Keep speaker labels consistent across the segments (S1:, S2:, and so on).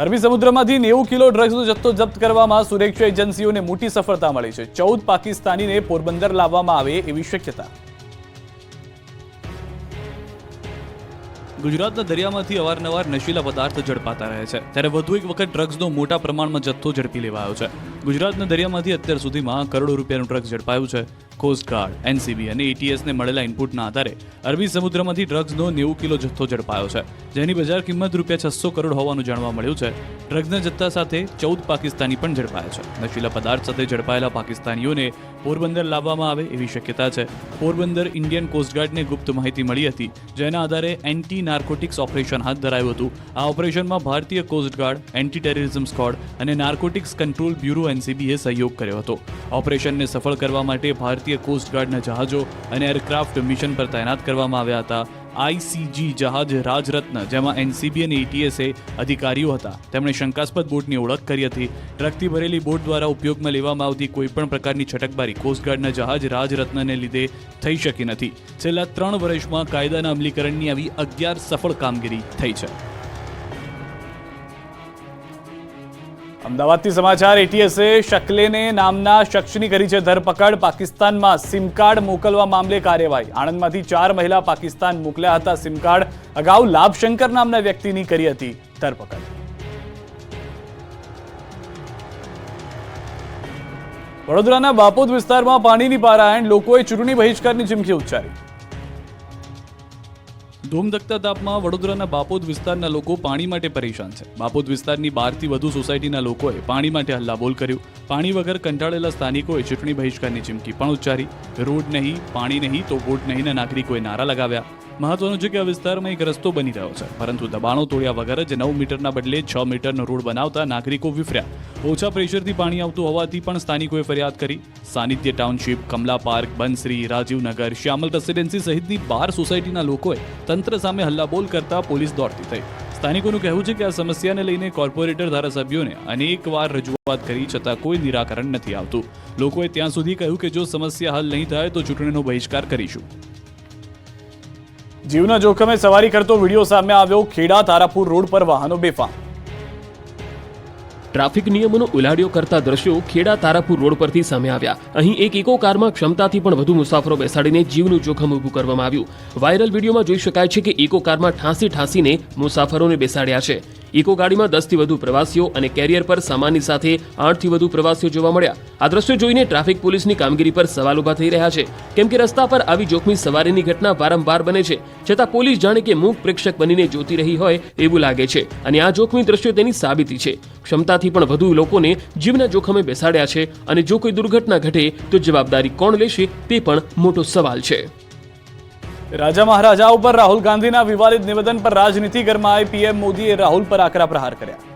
S1: અરબી સમુદ્રમાંથી 90 કિલો ડ્રગ્સનો જથ્થો જપ્ત કરવામાં સુરક્ષા એજન્સીઓને મોટી સફળતા મળી છે। 14 પાકિસ્તાનીને પોરબંદર લાવવામાં આવે એવી શક્યતા। ગુજરાતના દરિયામાંથી અવારનવાર નશીલા પદાર્થ ઝડપાતા રહે છે, ત્યારે વધુ એક વખત ડ્રગ્સનો મોટા પ્રમાણમાં જથ્થો ઝડપી લેવાયો છે। ગુજરાતના દરિયામાંથી અત્યાર સુધીમાં કરોડો રૂપિયાનું ડ્રગ્સ ઝડપાયું છે। કોસ્ટગાર્ડ, એનસીબી અને એટીએસને મળેલા ઇનપુટના આધારે અરબી સમુદ્રમાંથી ડ્રગ્સનો 90 કિલો જથ્થો ઝડપાયો છે, જેની બજાર કિંમત રૂપિયા 600 કરોડ હોવાનું જાણવા મળ્યું છે। ડ્રગ્સના જથ્થા સાથે 14 પાકિસ્તાની પણ ઝડપાયા છે। નશીલા પદાર્થ સાથે ઝડપાયેલા પાકિસ્તાનીઓને પોરબંદર લાવવામાં આવે એવી શક્યતા છે। પોરબંદર ઇન્ડિયન કોસ્ટગાર્ડને ગુપ્ત માહિતી મળી હતી, જેના આધારે એન્ટી નાર્કોટિક્સ ઓપરેશન હાથ ધરાયું હતું। આ ઓપરેશનમાં ભારતીય કોસ્ટગાર્ડ, એન્ટી ટેરરિઝમ સ્ક્વોડ અને નાર્કોટિક્સ કંટ્રોલ બ્યુરો એનસીબીએ સહયોગ કર્યો હતો। ઓપરેશનને સફળ કરવા માટે ભારતીય કોસ્ટગાર્ડના જહાજો અને એરક્રાફ્ટ મિશન પર તૈનાત કરવામાં આવ્યા હતા। આઈસીજી જહાજ રાજરત્ન, જેમાં એનસીબી અને એટીએસએ અધિકારીઓ હતા, તેમણે શંકાસ્પદ બોટની ઓળખ કરી હતી। ટ્રકથી ભરેલી બોટ દ્વારા ઉપયોગમાં લેવામાં આવતી કોઈપણ પ્રકારની છટકબારી કોસ્ટગાર્ડના જહાજ રાજરત્નને લીધે થઈ શકી નથી। છેલ્લા 3 વર્ષમાં કાયદાના અમલીકરણની આવી 11 સફળ કામગીરી થઈ છે। અમદાવાદથી સમાચાર। એટીએસે શકલેને નામના શખ્સની કરી છે ધરપકડ। પાકિસ્તાનમાં સિમ કાર્ડ મોકલવા મામલે કાર્યવાહી। આણંદમાંથી 4 મહિલા પાકિસ્તાન મોકલ્યા હતા સિમ કાર્ડ। અગાઉ લાભશંકર નામના વ્યક્તિની કરી હતી ધરપકડ। વડોદરાના બાપોદ વિસ્તારમાં પાણીની પારાયણ, લોકોએ ચૂંટણી બહિષ્કારની ચીમકી ઉચ્ચારી। ધૂમધકતા તાપમાં વડોદરાના બાપોદ વિસ્તારના લોકો પાણી માટે પરેશાન છે। બાપોદ વિસ્તારની 12 થી વધુ સોસાયટીના લોકોએ પાણી માટે હલ્લાબોલ કર્યું। પાણી વગર કંટાળેલા સ્થાનિકોએ ચૂંટણી બહિષ્કારની ચીમકી પણ ઉચ્ચારી। રોડ નહીં, પાણી નહીં તો વોટ નહીંના નાગરિકોએ નારા લગાવ્યા। મહત્વનું છે કે આ વિસ્તારમાં એક રસ્તો બની રહ્યો છે, પરંતુ દબાણો તોડ્યા વગર જ 9 મીટરના બદલે 6 મીટરનો રોડ બનાવતા નાગરિકો વિફર્યા। ઓછા પ્રેશરથી પાણી આવતું હોવાથી પણ સ્થાનિકોએ ફરિયાદ કરી। સાનિધ્ય ટાઉનશીપ, કમલા પાર્ક, બનશ્રી, રાજીવનગર, શ્યામલ રેસિડેન્સી સહિતની 12 સોસાયટીના લોકોએ તંત્ર સામે હલ્લાબોલ કરતા પોલીસ દોડતી થઈ। સ્થાનિકોનું કહેવું છે કે આ સમસ્યાને લઈને કોર્પોરેટર ધારાસભ્યોને અનેકવાર રજૂઆત કરી છતાં કોઈ નિરાકરણ નથી આવતું। લોકોએ ત્યાં સુધી કહ્યું કે જો સમસ્યા હલ નહીં થાય તો ચૂંટણીનો બહિષ્કાર કરીશું। જીવના જોખમે સવારી કરતો વિડીયો સામે આવ્યો। ખેડા તારાપુર રોડ પર વાહનો બેફામ।
S2: ટ્રાફિક નિયમોનો ઉલાડિયો કરતા દ્રશ્યો ખેડા તારાપુર રોડ પરથી સામે આવ્યા। અહીં એક ઇકો કારમાં ક્ષમતાથી પણ વધુ મુસાફરો બેસાડીને જીવનું જોખમ ઊભું કરવામાં આવ્યું। વાયરલ વિડીયોમાં જોઈ શકાય છે કે ઇકો કારમાં ઠાંસીને મુસાફરોને બેસાડ્યા છે। ઇકો ગાડીમાં 10 થી વધુ પ્રવાસીઓ અને કેરિયર પર સામાનની સાથે 8 થી વધુ પ્રવાસીઓ જોવા મળ્યા। આ દ્રશ્યો જોઈને ટ્રાફિક પોલીસની કામગીરી પર સવાલ ઉભા થઈ રહ્યા છે, કેમ કે રસ્તા પર આવી જોખમી સવારીની ઘટના વારંવાર બને છે, છતાં પોલીસ જાણે કે મૂક પ્રેક્ષક બનીને જોતી રહી હોય એવું લાગે છે। અને આ જોખમી દ્રશ્યો તેની સાબિતી છે। ક્ષમતાથી પણ વધુ લોકોને જીવના જોખમે બેસાડ્યા છે, અને જો કોઈ દુર્ઘટના ઘટે તો જવાબદારી કોણ લેશે તે પણ મોટો સવાલ છે।
S1: રાજા મહારાજાઓ પર રાહુલ ગાંધીના વિવાદિત નિવેદન પર રાજનીતિ ગરમાઈ। પીએમ મોદીએ રાહુલ પર આકરા પ્રહાર કર્યા।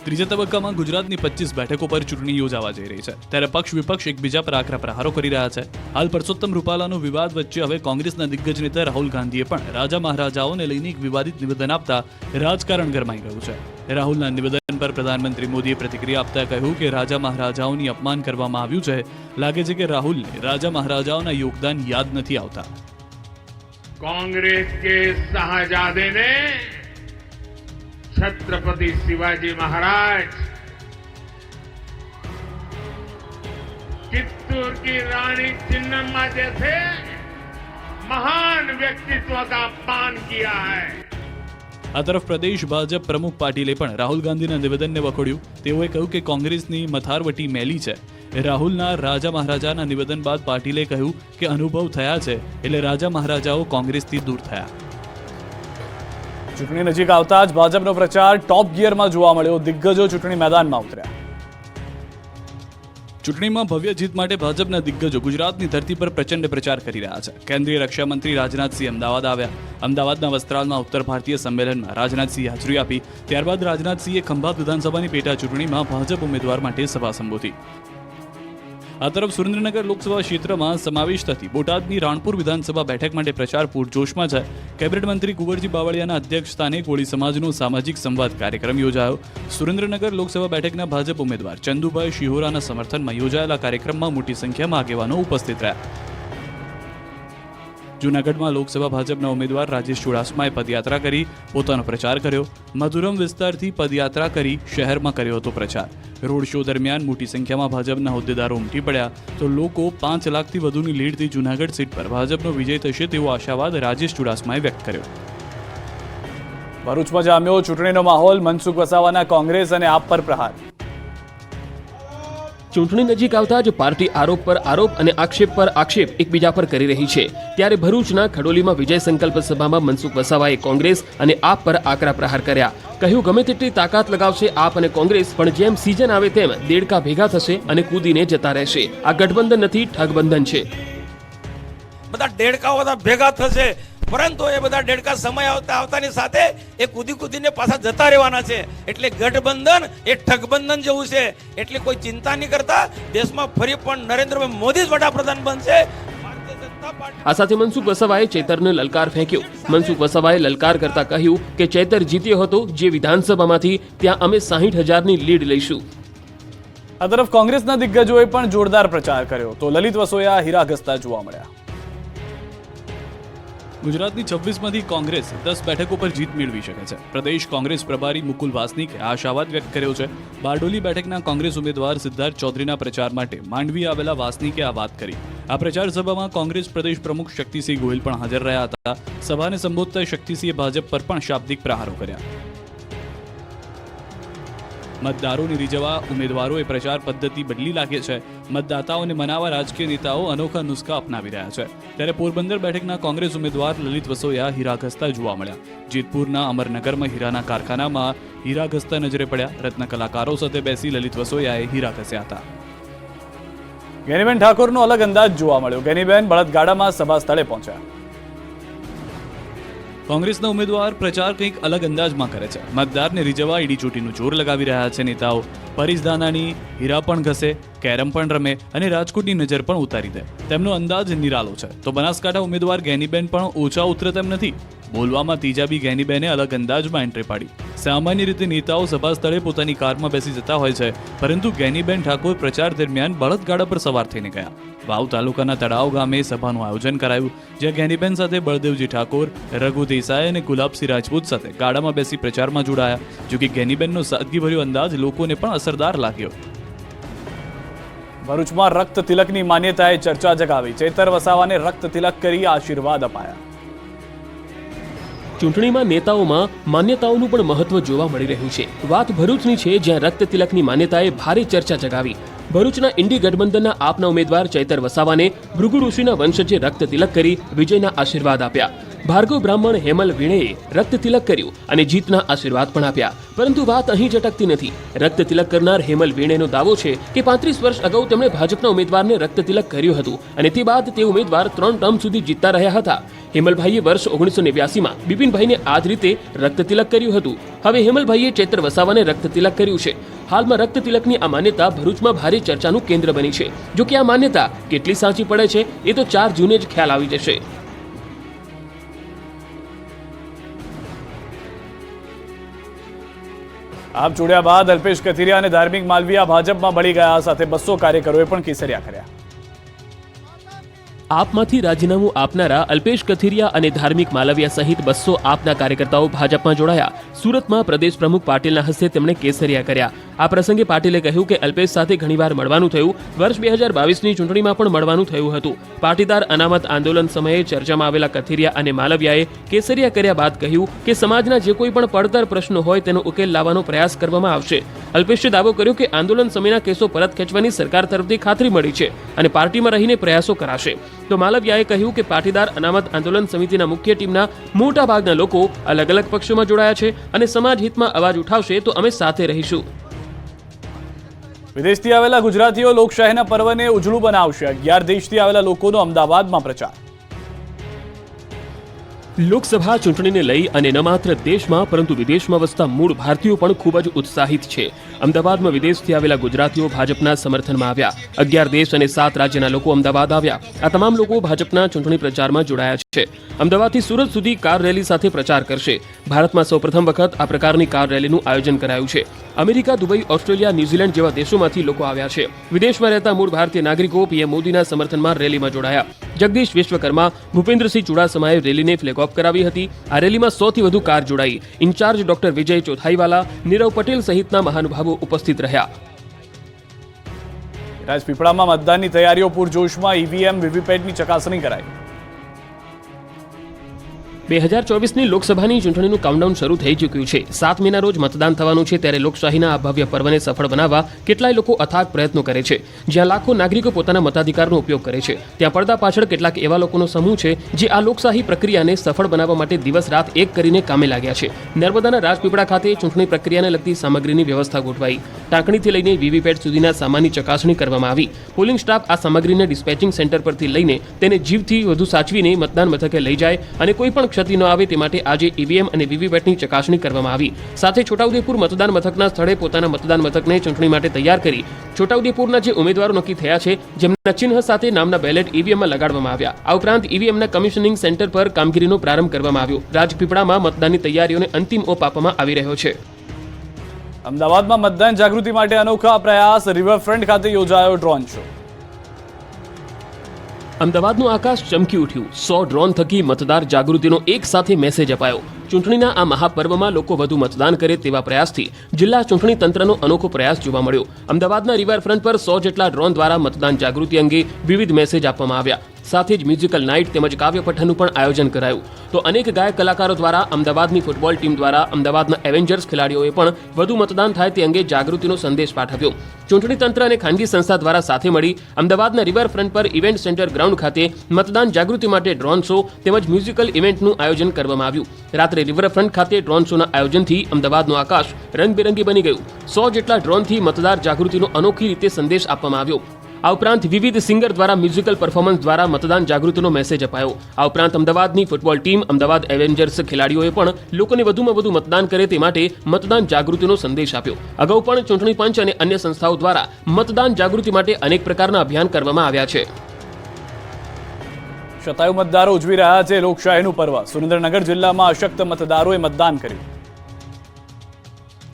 S1: ત્રીજા તબક્કામાં ગુજરાતની 25 બેઠકો પર ચૂંટણી યોજાવા જઈ રહી છે, ત્યારે પક્ષ વિપક્ષ એકબીજા પર આકરા પ્રહારો કરી રહ્યા છે। હાલ પરસોત્તમ રૂપાલાનો વિવાદ વચ્ચે હવે કોંગ્રેસના દિગ્ગજ નેતા રાહુલ ગાંધીએ પણ રાજા મહારાજાઓને લઈને એક વિવાદિત નિવેદન આપતા રાજકારણ ગરમાઈ ગયું છે। રાહુલના નિવેદન પર પ્રધાનમંત્રી મોદીએ પ્રતિક્રિયા આપતા કહ્યું કે રાજા મહારાજાઓની અપમાન કરવામાં આવ્યું છે। લાગે છે કે રાહુલને રાજા મહારાજાઓના યોગદાન યાદ નથી આવતા।
S3: कांग्रेस के शाहजादे ने छत्रपति शिवाजी महाराज, चित्तूर की रानी चिन्नम्मा जैसे महान व्यक्तित्व का अपमान किया है।
S1: આ તરફ પ્રદેશ ભાજપ પ્રમુખ પાટીલે પણ રાહુલ ગાંધીના નિવેદનને વખોડ્યું। તેઓએ કહ્યું કે કોંગ્રેસની મથારવટી મેલી છે। રાહુલના રાજા મહારાજાના નિવેદન બાદ પાટીલે કહ્યું કે અનુભવ થયા છે, એટલે રાજા મહારાજાઓ કોંગ્રેસથી દૂર થયા। ચૂંટણી નજીક આવતા જ ભાજપનો પ્રચાર ટોપ ગિયરમાં જોવા મળ્યો। દિગ્ગજો ચૂંટણી મેદાનમાં ઉતર્યા। ચૂંટણીમાં ભવ્ય જીત માટે ભાજપના દિગ્ગજો ગુજરાતની ધરતી પર પ્રચંડ પ્રચાર કરી રહ્યા છે। કેન્દ્રીય રક્ષામંત્રી રાજનાથસિંહ અમદાવાદ આવ્યા। અમદાવાદના વસ્ત્રાલમાં ઉત્તર ભારતીય સંમેલનમાં રાજનાથસિંહે હાજરી આપી। ત્યારબાદ રાજનાથસિંહે ખંભાત વિધાનસભાની પેટા ચૂંટણીમાં ભાજપ ઉમેદવાર માટે સભા સંબોધી। આ તરફ સુરેન્દ્રનગર લોકસભા ક્ષેત્રમાં સમાવેશ થતી બોટાદની રાણપુર વિધાનસભા બેઠક માટે પ્રચાર પૂરજોશમાં છે। કેબિનેટ મંત્રી કુંવરજી બાવળિયાના અધ્યક્ષસ્થાને કોળી સમાજનો સામાજિક સંવાદ કાર્યક્રમ યોજાયો। સુરેન્દ્રનગર લોકસભા બેઠકના ભાજપ ઉમેદવાર ચંદુભાઈ શિહોરાના સમર્થનમાં યોજાયેલા કાર્યક્રમમાં મોટી સંખ્યામાં આગેવાનો ઉપસ્થિત રહ્યા। જૂનાગઢમાં લોકસભા ભાજપના ઉમેદવાર રાજેશ ચુડાસમાએ પદયાત્રા કરી પોતાનો પ્રચાર કર્યો. મધુરમ વિસ્તારથી પદયાત્રા કરી શહેરમાં કર્યો હતો પ્રચાર. રોડ શો દરમિયાન મોટી સંખ્યામાં ભાજપના હોદ્દેદારો ઉમટી પડ્યા તો લોકો 5 લાખથી વધુની લીડથી જૂનાગઢ સીટ પર ભાજપનો વિજય થશે તેવો આશાવાદ રાજેશ ચુડાસમાએ વ્યક્ત કર્યો.
S4: ભરૂચમાં જામ્યો ચૂંટણીનો માહોલ. મનસુખ વસાવાના કોંગ્રેસ અને આપ પર પ્રહાર.
S2: ચૂંટણી નજીક આવતા જ પાર્ટી આરોપ પર આરોપ અને આક્ષેપ પર આક્ષેપ એકબીજા પર કરી રહી છે. ત્યારે ભરૂચના ખડોલીમાં વિજય સંકલ્પ સભામાં મનસુખ વસાવાએ કોંગ્રેસ અને આપ પર આકરા પ્રહાર કર્યા. કહ્યું ગમે તેટલી તાકાત લગાવશે આપ અને કોંગ્રેસ, પણ જેમ સિઝન આવે તેમ દેડકા ભેગા થશે અને કૂદીને જતા રહેશે. આ ગઠબંધન નથી, ઠગબંધન છે.
S5: બધા દેડકાઓ બધા ભેગા થશે, પરંતુ એ બધા દેડકા સમય આવતાની સાથે એ કૂદીને પાછા જતા રહેવાના છે. એટલે ગઠબંધન એ ઠગબંધન જેવું છે. એટલે કોઈ ચિંતા નહીં કરતા. દેશમાં ફરી પણ નરેન્દ્રભાઈ મોદી જ વડાપ્રધાન બનશે.
S2: આ સાથે મનસુખ વસાવાએ ચેતરને લલકાર ફેંક્યો. મનસુખ વસાવાએ લલકાર કરતા કહ્યું કે ચેતર જીત્યો હતો જે વિધાનસભામાંથી, ત્યાં અમે 60,000ની લીડ લઈશું.
S4: આ તરફ કોંગ્રેસના દિગ્ગજોએ પણ જોરદાર પ્રચાર કર્યો તો લલિત વસોયા હીરા ઘસતા જોવા મળ્યા.
S1: ગુજરાતની 26માંથી કોંગ્રેસ 10 બેઠકો પર જીત મેળવી શકે છે. પ્રદેશ કોંગ્રેસ પ્રભારી મુકુલ વાસનિકે આશાવાદ વ્યક્ત કર્યો છે. બારડોલી બેઠકના કોંગ્રેસ ઉમેદવાર સિદ્ધાર્થ ચૌધરીના પ્રચાર માટે માંડવી આવેલા વાસનિકે આ વાત કરી. આ પ્રચાર સભામાં કોંગ્રેસ પ્રદેશ પ્રમુખ શક્તિસિંહ ગોહિલ પણ હાજર રહ્યા હતા. સભાને સંબોધતા શક્તિસિંહે ભાજપ પર પણ શાબ્દિક પ્રહારો કર્યા. મતદારોને રીઝવવા ઉમેદવારોએ પ્રચાર પદ્ધતિ બદલી લાગે છે. મતદાતાઓને મનાવવા રાજકીય નેતાઓ અનોખા નુસ્ખા અપનાવી રહ્યા છે. ત્યારે પોરબંદર બેઠકના કોંગ્રેસ ઉમેદવાર લલિત વસોયા હીરા ઘસતા જોવા મળ્યા. જેતપુરના અમરનગરમાં હીરાના કારખાનામાં હીરા ઘસતા નજરે પડ્યા. રત્ન કલાકારો સાથે બેસી લલિત વસોયાએ હીરા ઘસ્યા હતા.
S4: ગેનીબેન ઠાકોરનો અલગ અંદાજ જોવા મળ્યો. ગેનીબેન બળદગાડામાં સભા સ્થળે પહોંચ્યા.
S1: કોંગ્રેસના ઉમેદવાર પ્રચાર કંઈક અલગ અંદાજમાં કરે છે. મતદારને રીઝવવા ઈડીચોટીનું જોર લગાવી રહ્યા છે નેતાઓ. પરેશ ધાનાણી હીરા પણ ઘસે, કેરમ પણ રમે અને રાજકોટની નજર પણ ઉતારી દે. તેમનો અંદાજ નિરાલો છે. તો બનાસકાંઠા ઉમેદવાર ગેનીબેન પણ ઓછા ઉતરે તેમ નથી. બોલવામાં ત્રીજાબી ગેનીબેને અલગ અંદાજમાં એન્ટ્રી પાડી. સામાન્ય રીતે નેતાઓ સભા સ્થળે પોતાની કારમાં બેસી જતા હોય છે, પરંતુ ગેનીબેન ઠાકોર પ્રચાર દરમિયાન બળદગાડા પર સવાર થઈને ગયા. વાવ તાલુકાના તળાવ ગામે સભાનું આયોજન કરાયું, જ્યાં ગેનીબેન સાથે બળદેવજી ઠાકોર, રઘુ દેસાઈ અને ગુલાબસિંહ રાજપૂત સાથે ગાડામાં બેસી પ્રચારમાં જોડાયા. જોકે ગેનીબેનનો સાદગીભર્યો અંદાજ લોકોને પણ અસરદાર લાગ્યો.
S4: ભરૂચમાં રક્ત તિલકની માન્યતાએ ચર્ચા જગાવી. ચેતર વસાવાને રક્ત તિલક કરી આશીર્વાદ અપાયા.
S2: ચૂંટણીમાં નેતાઓમાં માન્યતાઓનું પણ મહત્વ જોવા મળી રહ્યું છે. વાત ભરૂચની છે, જ્યાં રક્ત તિલકની માન્યતાએ ભારે ચર્ચા જગાવી. ભરૂચના ઇન્ડી ગઠબંધનના આપના ઉમેદવાર ચૈતર વસાવાને ભૃગુ ઋષિના વંશજે રક્ત તિલક કરી વિજયના આશીર્વાદ આપ્યા. ભાર્ગવ બ્રાહ્મણ હેમલ વીણેએ રક્ત તિલક કર્યું અને જીતના આશીર્વાદ પણ આપ્યા. પરંતુ વાત અહીં જ અટકતી નથી. રક્ત તિલક કરનાર હેમલ વીણેનો દાવો છે કે 35 વર્ષ અગાઉ તેમણે ભાજપના ઉમેદવારને રક્ત તિલક કર્યું હતું અને તે બાદ તે ઉમેદવાર 3 ટર્મ સુધી જીતતા રહ્યા હતા. હેમલભાઈએ વર્ષ 1989માં બિપિનભાઈને આ જ રીતે રક્ત તિલક કર્યું હતું. હવે હેમલભાઈએ ચૈતર વસાવાને રક્ત તિલક કર્યું છે. હાલમાં રક્ત તિલકની આ માન્યતા ભરૂચમાં ભારે ચર્ચાનું કેન્દ્ર બની છે. જો કે આ માન્યતા કેટલી સાચી પડે છે એ તો 4 જૂને જ ખ્યાલ આવી જશે.
S4: આપ જોડ્યા બાદ અલ્પેશ કથિરિયા અને ધાર્મિક માલવીયા ભાજપમાં ભળી ગયા. સાથે 200 કાર્યકરોએ પણ કેસરિયા કર્યા.
S2: આપમાંથી રાજીનામું આપનારા અલ્પેશ કથિરિયા અને ધાર્મિક માલવિયા સહિત 200 આપના કાર્યકર્તાઓ ભાજપમાં જોડાયા. સુરતમાં પ્રદેશ પ્રમુખ પાટીલના હસ્તે તેમણે કેસરિયા કર્યા. આ પ્રસંગે પાટીલે કહ્યું કે અલ્પેશ સાથે ઘણીવાર મળવાનું થયું. વર્ષ 2022ની ચૂંટણીમાં પણ મળવાનું થયું હતું. પાટીદાર અનામત આંદોલન સમયે ચર્ચામાં આવેલા કથિરિયા અને માલવિયાએ કેસરિયા કર્યા બાદ કહ્યું કે સમાજના જે કોઈ પણ પડતર પ્રશ્નો હોય તેનો ઉકેલ લાવવાનો પ્રયાસ કરવામાં આવશે. અલ્પેશે દાવો કર્યો કે આંદોલન સમયના કેસો પરત ખેંચવાની સરકાર તરફથી ખાતરી મળી છે અને પાર્ટીમાં રહીને પ્રયાસો કરાશે. તો માલવિયાએ કહ્યું કે પાટીદાર અનામત આંદોલન સમિતિના મુખ્ય ટીમના મોટા ભાગના લોકો અલગ અલગ પક્ષોમાં જોડાયા છે અને સમાજ હિતમાં અવાજ ઉઠાવશે તો અમે સાથે રહીશું.
S4: વિદેશથી આવેલા ગુજરાતીઓ લોકશાહીના પર્વને ઉજળું બનાવશે. 11 દેશથી આવેલા લોકોનો અમદાવાદમાં પ્રચાર.
S2: લોકસભા ચૂંટણીને લઈ અને ન માત્ર દેશમાં પરંતુ વિદેશમાં વસતા મૂળ ભારતીયો પણ ખૂબ જ ઉત્સાહિત છે. અમદાવાદમાં વિદેશથી આવેલા ગુજરાતીઓ ભાજપના સમર્થનમાં આવ્યા. 11 દેશ અને 7 રાજ્યના લોકો અમદાવાદ આવ્યા. આ તમામ લોકો ભાજપના ચૂંટણી પ્રચારમાં જોડાયા છે. છે. અમદાવાદથી સુરત સુધી કાર રેલી સાથે પ્રચાર કરશે. ભારતમાં સૌપ્રથમ વખત આ પ્રકારની કાર રેલીનું આયોજન કરાયું છે. અમેરિકા, દુબઈ, ઓસ્ટ્રેલિયા, ન્યૂઝીલેન્ડ જેવા દેશોમાંથી લોકો આવ્યા છે. વિદેશમાં રહેતા મૂળ ભારતીય નાગરિકો પીએમ મોદીના સમર્થનમાં રેલીમાં જોડાયા. જગદીશ વિશ્વકર્મા, ભૂપેન્દ્રસિંહ ચુડાસમાએ રેલીને ફ્લેગ ઓફ કરાવી હતી. આ રેલીમાં 100થી વધુ કાર જોડાઈ. ઇન્ચાર્જ ડોક્ટર વિજય ચોથાઈવાલા, નીરવ પટેલ સહિતના મહાનુભાવો ઉપસ્થિત રહ્યા.
S4: રાજપીપળામાં મતદાનની તૈયારીઓ પૂરજોશમાં. ઈવીએમ વીવીપેટની ચકાસણી કરાઈ.
S2: 2024ની લોકસભાની ચૂંટણીનું કાઉન્ટડાઉન શરૂ થઈ ચૂક્યું છે. 7 મેના રોજ મતદાન થવાનું છે, ત્યારે લોકશાહીના આ ભવ્ય પર્વને સફળ બનાવવા કેટલાય લોકો અથાગ પ્રયત્નો કરે છે. જ્યાં લાખો નાગરિકો પોતાના મતાધિકારનો ઉપયોગ કરે છે, ત્યાં પડદા પાછળ કેટલાક એવા લોકોનો સમૂહ છે જે આ લોકશાહી પ્રક્રિયાને સફળ બનાવવા માટે દિવસ રાત એક કરીને કામે લાગ્યા છે. નર્મદાના રાજપીપળા ખાતે ચૂંટણી પ્રક્રિયાને લગતી સામગ્રીની વ્યવસ્થા ગોઠવાઈ. ટાંકણીથી લઈને વીવીપેટ સુધીના સામાનની ચકાસણી કરવામાં આવી. પોલિંગ સ્ટાફ આ સામગ્રીને ડિસ્પેચિંગ સેન્ટર પરથી લઈને તેને જીવથી વધુ સાચવીને મતદાન મથકે લઈ જાય અને કોઈ પણ ક્ષતિ ન આવે તે માટે આજે ઈવીએમ અને વીવીપેટની ચકાસણી કરવામાં આવી. સાથે છોટાઉદેપુર મતદાન મથકના સ્થળે પોતાના મતદાન મથકને ચૂંટણી માટે તૈયાર કરી છોટાઉદેપુરના જે ઉમેદવારો નક્કી થયા છે જેમના ચિહ્ન સાથે નામના બેલેટ ઈવીએમમાં લગાડવામાં આવ્યા. આ ઉપરાંત ઈવીએમના કમિશનિંગ સેન્ટર પર કામગીરીનો પ્રારંભ કરવામાં આવ્યો. રાજપીપળામાં મતદાનની તૈયારીઓને અંતિમ ઓપ આપવામાં આવી રહ્યો છે.
S4: અમદાવાદમાં મતદાન જાગૃતિ માટે અનોખા પ્રયાસ. રિવરફ્રન્ટ ખાતે યોજાયો ડ્રોન શો.
S2: અમદાવાદનું આકાશ ચમકી ઉઠ્યું. 100 ડ્રોન થકી મતદાર જાગૃતિનો એક સાથે મેસેજ અપાયો. ચૂંટણીના આ મહાપર્વમાં લોકો વધુ મતદાન કરે તેવા પ્રયાસથી જિલ્લા ચૂંટણી તંત્રનો અનોખો પ્રયાસ જોવા મળ્યો. અમદાવાદના રિવરફ્રન્ટ પર 100 જેટલા ડ્રોન દ્વારા મતદાન જાગૃતિ અંગે વિવિધ મેસેજ આપવામાં આવ્યા. સાથે જ મ્યુઝિકલ નાઇટ તેમજ કાવ્ય પઠનનું પણ આયોજન કરાયું. તો અનેક ગાયક કલાકારો દ્વારા, અમદાવાદની ફૂટબોલ ટીમ દ્વારા, અમદાવાદના એવેન્જર્સ ખેલાડીઓએ પણ વધુ મતદાન થાય તે અંગે જાગૃતિનો સંદેશ પાઠવ્યો. ચૂંટણી તંત્ર અને ખાનગી સંસ્થા દ્વારા સાથે મળી અમદાવાદના રિવરફ્રન્ટ પર ઇવેન્ટ સેન્ટર ગ્રાઉન્ડ ખાતે મતદાન જાગૃતિ માટે ડ્રોન શો તેમજ મ્યુઝિકલ ઇવેન્ટનું આયોજન કરવામાં આવ્યું. રાત્રે રિવરફ્રન્ટ ખાતે ડ્રોન શોના આયોજનથી અમદાવાદનું આકાશ રંગબેરંગી બની ગયું. 100 જેટલા ડ્રોનથી મતદાર જાગૃતિનો અનોખી રીતે સંદેશ આપવામાં આવ્યો. આ ઉપરાંત વિવિધ સિંગર દ્વારા મ્યુઝિકલ પરફોર્મન્સ દ્વારા મતદાન જાગૃતિનો મેસેજ અપાયો. આ ઉપરાંત અમદાવાદની ફૂટબોલ ટીમ, અમદાવાદ એવેન્જર્સ ખેલાડીઓએ પણ લોકોને વધુમાં વધુ મતદાન કરે તે માટે મતદાન જાગૃતિનો સંદેશ આપ્યો. અગાઉ પણ ચૂંટણી પંચ અને અન્ય સંસ્થાઓ દ્વારા મતદાન જાગૃતિ માટે અનેક પ્રકારના અભિયાન કરવામાં આવ્યા છે.
S4: શતાયુ મતદારો ઉજવી રહ્યા છે લોકશાહીનું પર્વ. સુરેન્દ્રનગર જિલ્લામાં અશક્ત મતદારોએ મતદાન કર્યું.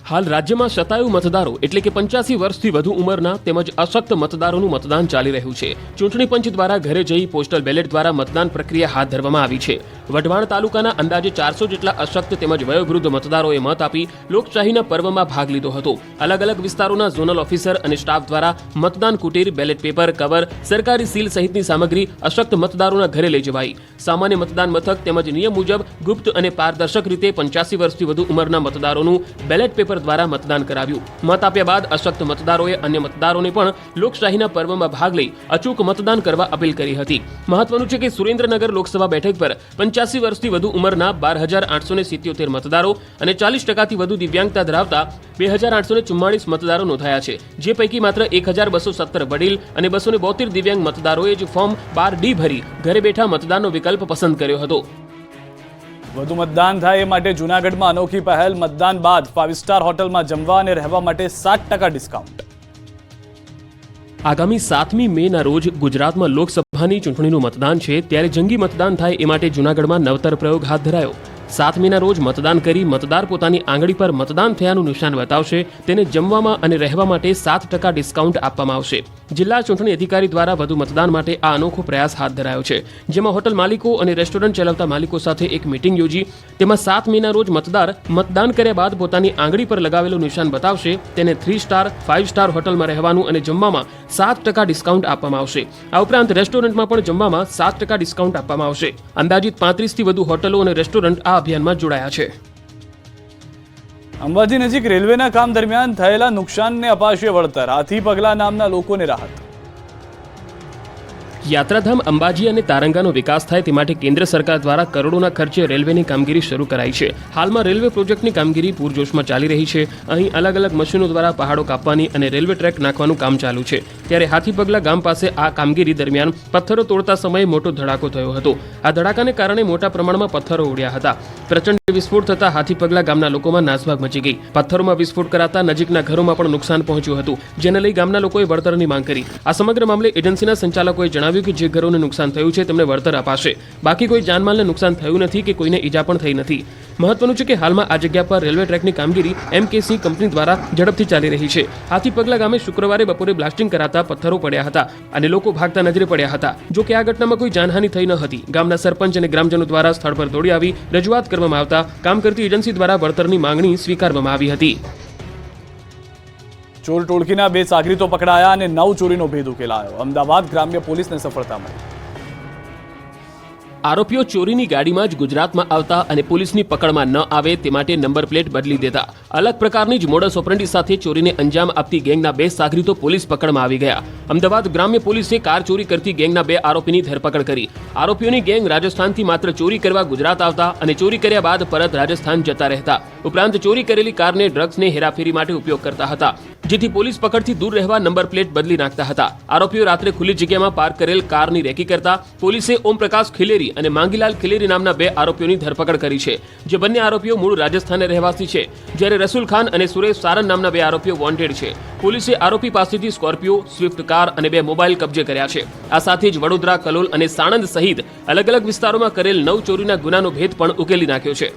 S2: હાલ રાજ્યમાં શતાયુ મતદારો એટલે કે 85 વર્ષથી વધુ ઉંમરના તેમજ અશક્ત મતદારોનું મતદાન ચાલી રહ્યું છે. ચૂંટણી પંચ દ્વારા ઘરે જઈ પોસ્ટલ બેલેટ દ્વારા મતદાન પ્રક્રિયા હાથ ધરવામાં આવી છે. વઢવાણ તાલુકાના અંદાજે 400 જેટલા અશક્ત તેમજ વયોવૃદ્ધ મતદારોએ મત આપી લોકશાહીના પર્વમાં ભાગ લીધો હતો. અલગ અલગ વિસ્તારોના ઝોનલ ઓફિસર અને સ્ટાફ દ્વારા મતદાન કુટીર, બેલેટ પેપર, કવર, સરકારી સીલ સહિતની સામગ્રી અશક્ત મતદારોના ઘરે લઈ જવાઈ. સામાન્ય મતદાન મથક તેમજ નિયમ મુજબ ગુપ્ત અને પારદર્શક રીતે 85 વર્ષથી વધુ ઉંમરના મતદારોનું બેલેટ પેપર દ્વારા મતદાન કરાવ્યું. મત આપ્યા બાદ અશક્ત મતદારોએ અન્ય મતદારોને પણ લોકશાહીના પર્વમાં ભાગ લઈ અચૂક મતદાન કરવા અપીલ કરી હતી. મહત્વનું છે કે સુરેન્દ્રનગર લોકસભા બેઠક પર 85 વર્ષથી વધુ ઉંમરના 12,877 મતદારો અને 40%થી વધુ દિવ્યાંગતા ધરાવતા 2,844 મતદારો નોંધાયા છે. જે પૈકી માત્ર 1,217 વડીલ અને 272 દિવ્યાંગ મતદારોએ જ ફોર્મ 12D ભરી ઘરે બેઠા મતદાનનો વિકલ્પ પસંદ કર્યો હતો.
S4: વધુ મતદાન થાય એ માટે જૂનાગઢમાં અનોખી પહેલ. મતદાન બાદ 5 સ્ટાર હોટલમાં જમવા અને રહેવા માટે 7% ડિસ્કાઉન્ટ.
S2: આગામી 7મી મેના રોજ ગુજરાતમાં લોકસભાની ચૂંટણીનું મતદાન છે, ત્યારે જંગી મતદાન થાય એ માટે જૂનાગઢમાં નવતર પ્રયોગ હાથ ધરાયો. 7 મેના રોજ મતદાન કરી મતદાર પોતાની આંગળી પર મતદાન થયાનું નિશાન બતાવશે. તેને જમવામાં અને રહેવા માટે 7% ડિસ્કાઉન્ટ આપવામાં આવશે. જિલ્લા ચૂંટણી અધિકારી દ્વારા વધુ મતદાન માટે આ અનોખો પ્રયાસ હાથ ધરાયો છે, જેમાં હોટલ માલિકો અને રેસ્ટોરન્ટ ચલાવતા માલિકો સાથે એક મીટિંગ યોજી તેમાં 7 મેના રોજ મતદાર મતદાન કર્યા બાદ પોતાની આંગળી પર લગાવેલું નિશાન બતાવશે. તેને 3 સ્ટાર, 5 સ્ટાર હોટલમાં રહેવાનું અને જમવામાં 7% ડિસ્કાઉન્ટ આપવામાં આવશે. આ ઉપરાંત રેસ્ટોરન્ટમાં પણ જમવામાં 7% ડિસ્કાઉન્ટ આપવામાં આવશે. અંદાજિત 35થી વધુ હોટલો અને રેસ્ટોરન્ટ આ અભિયાનમાં જોડાયા છે.
S4: અંબાજી નજીક રેલવેના કામ દરમિયાન થયેલા નુકસાનને અપાશે વળતર. હાથી પગલા નામના લોકોને રાહત.
S2: યાત્રાધામ અંબાજી અને તારંગાનો વિકાસ થાય તે માટે કેન્દ્ર સરકાર દ્વારા કરોડોના ખર્ચે રેલવેની કામગીરી શરૂ કરાઈ છે. હાલમાં રેલવે પ્રોજેક્ટની કામગીરી પૂરજોશમાં ચાલી રહી છે. અહીં અલગ અલગ મશીનો દ્વારા પહાડો કાપવાની અને રેલવે ટ્રેક નાખવાનું કામ ચાલુ છે. ત્યારે હાથીપગલા ગામ પાસે આ કામગીરી દરમિયાન પથ્થરો તોડતા સમયે મોટો ધડાકો થયો હતો. આ ધડાકાને કારણે મોટા પ્રમાણમાં પથ્થરો ઉડ્યા હતા. પ્રચંડ વિસ્ફોટ થતા હાથીપગલા ગામના લોકોમાં નાસભાગ મચી ગઈ. પથ્થરોમાં વિસ્ફોટ કરાતા નજીકના ઘરોમાં પણ નુકસાન પહોંચ્યું હતું, જેને લઈ ગામના લોકોએ વળતરની માંગ કરી. આ સમગ્ર મામલે એજન્સીના સંચાલકોએ જણાવ્યું જણાવ્યું કે જે ઘરોને નુકસાન થયું છે તેમને વળતર અપાશે. બાકી કોઈ જાનમાલને નુકસાન થયું નથી કે કોઈને ઈજા પણ થઈ નથી. મહત્વનું છે કે હાલમાં આ જગ્યા પર રેલવે ટ્રેકની કામગીરી MKC કંપની દ્વારા ઝડપથી ચાલી રહી છે. હાથી પગલા ગામે શુક્રવારે બપોરે બ્લાસ્ટિંગ કરાતા પથ્થરો પડ્યા હતા અને લોકો ભાગતા નજરે પડ્યા હતા. જો કે આ ઘટનામાં કોઈ જાનહાનિ થઈ ન હતી. ગામના સરપંચ અને ગ્રામજનો દ્વારા સ્થળ પર દોડી આવી રજૂઆત કરવામાં આવતા કામ કરતી એજન્સી દ્વારા વળતરની માંગણી સ્વીકારવામાં આવી હતી.
S4: ચોર ટોળકીના 2 સાગરીતો પકડાયા અને 9 ચોરીનો ભેદ ઉકેલાયો. અમદાવાદ ગ્રામ્ય પોલીસને સફળતા મળી.
S2: આરોપીઓ ચોરીની ગાડીમાં જ ગુજરાતમાં આવતા અને પોલીસની પકડમાં ન આવે તે માટે નંબર પ્લેટ બદલી દેતા. અલગ પ્રકારની જ મોડસ ઓપરેન્ડી સાથે ચોરીને અંજામ આપતી ગેંગના 2 સાગરીતો પોલીસ પકડમાં આવી ગયા. અમદાવાદ ગ્રામ્ય પોલીસે કાર ચોરી કરતી ગેંગના 2 આરોપીની ધરપકડ કરી. આરોપીઓની ગેંગ રાજસ્થાનથી માત્ર ચોરી કરવા ગુજરાત આવતા અને ચોરી કર્યા બાદ પરત રાજસ્થાન જતા રહેતા. ઉપરાંત ચોરી કરેલી કારને ડ્રગ્સને હેરાફેરી માટે ઉપયોગ કરતા હતા, જેથી પોલીસ પકડથી દૂર રહેવા નંબર પ્લેટ બદલી નાખતા હતા. આરોપીઓ રાત્રે ખુલ્લી જગ્યામાં પાર્ક કરેલ કારની રેકી કરતા. પોલીસે ઓમપ્રકાશ ખિલેરી અને માંગીલાલ ખિલેરી નામના 2 આરોપીઓની ધરપકડ કરી છે, જે બંને આરોપીઓ મૂળ રાજસ્થાનના રહેવાસી છે, જ્યારે રસુલ ખાન અને સુરેશ સારન નામના 2 આરોપીઓ વોન્ટેડ છે. પોલીસે આરોપી પાસેથી સ્કોર્પિયો, સ્વિફ્ટ કાર અને 2 મોબાઈલ કબજે કર્યા છે. આ સાથે જ વડોદરા, કલોલ અને સાણંદ સહિત અલગ અલગ વિસ્તારોમાં કરેલ 9 ચોરીના ગુનાનો ભેદ પણ ઉકેલી નાખ્યો છે.